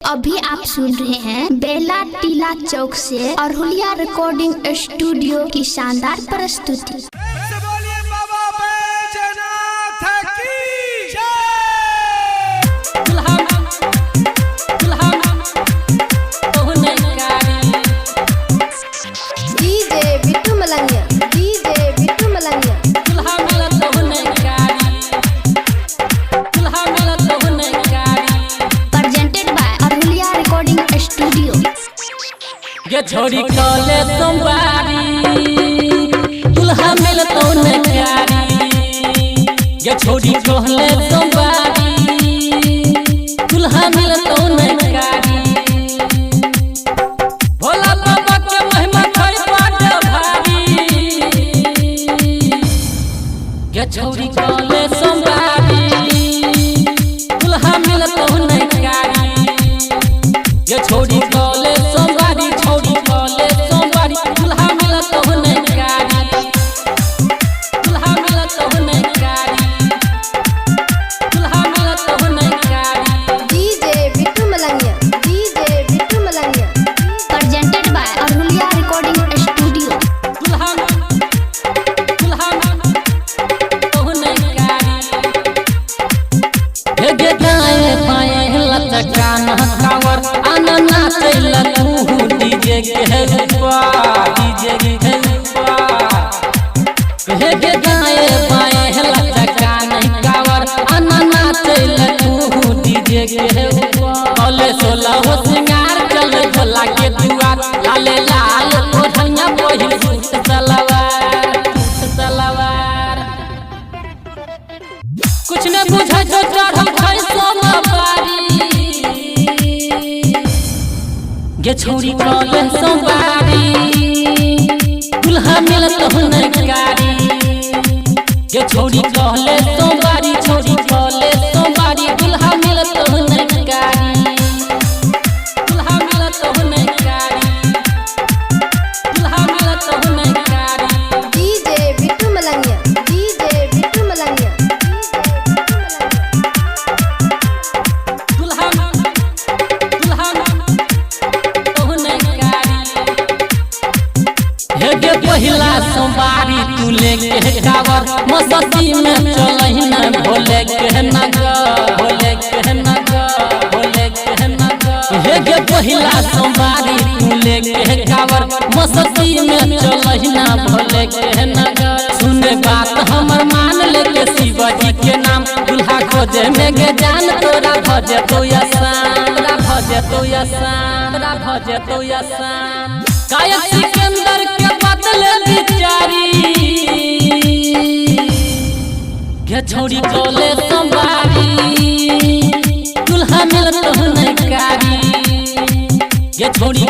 अभी आप सुन रहे हैं बेला टीला चौक से अरहुलिया रिकॉर्डिंग स्टूडियो की शानदार प्रस्तुति। ये छोड़ी कॉले सोमवारी दुल्हा मिलतो न प्यारी। ये छोड़ी कॉले सोमवारी दुल्हा मिलतो न प्यारी। भोला बाबा के महिमा खरी बड़ भारी। ये छोड़ी कॉले सोमवारी दुल्हा मिलतो न प्यारी। ये छोड़ी कॉले डीजे के गाए बाए लचका नहीं कावर अनना चल तू डीजे के ओले सोला हो सिंगार चल भोला के दुआर लाले लाल ओढ़निया पहिल सूट सलवार कुछ न बुझा जो चढ़ल खै सोना बारी। ये छोड़ी कॉले सोमवारी दुल्हा मिलतो न कारी। ये छोड़ी कॉले सोमवारी छोड़ी कॉले सोमवारी दुल्हा मिलतो न कारी। दुल्हा मिलतो न कारी दुल्हा मिलतो न कारी। डीजे बिट्टू मलंगिया डीजे बिट्टू मलंगिया दुल्हा पहिला सोमवारी तू लेके कावर मस्ती में चलही न भोले के नगर भोले के नगर भोले के नगर। हे गे पहिला सोमवारी तू लेके कावर मस्ती में चलही न भोले के नगर। सुने बात हमर मान लेके शिवजी के नाम दुल्हा खोजे में गे जान तोरा भजे तो आसान तोरा भजे तो आसान तोरा भजे तो आसान। काया सिकंदर के बदले बिचारी। ये छोड़ी कॉले सोमवारी दुल्हा मिलतो न कारी। ये छोड़ी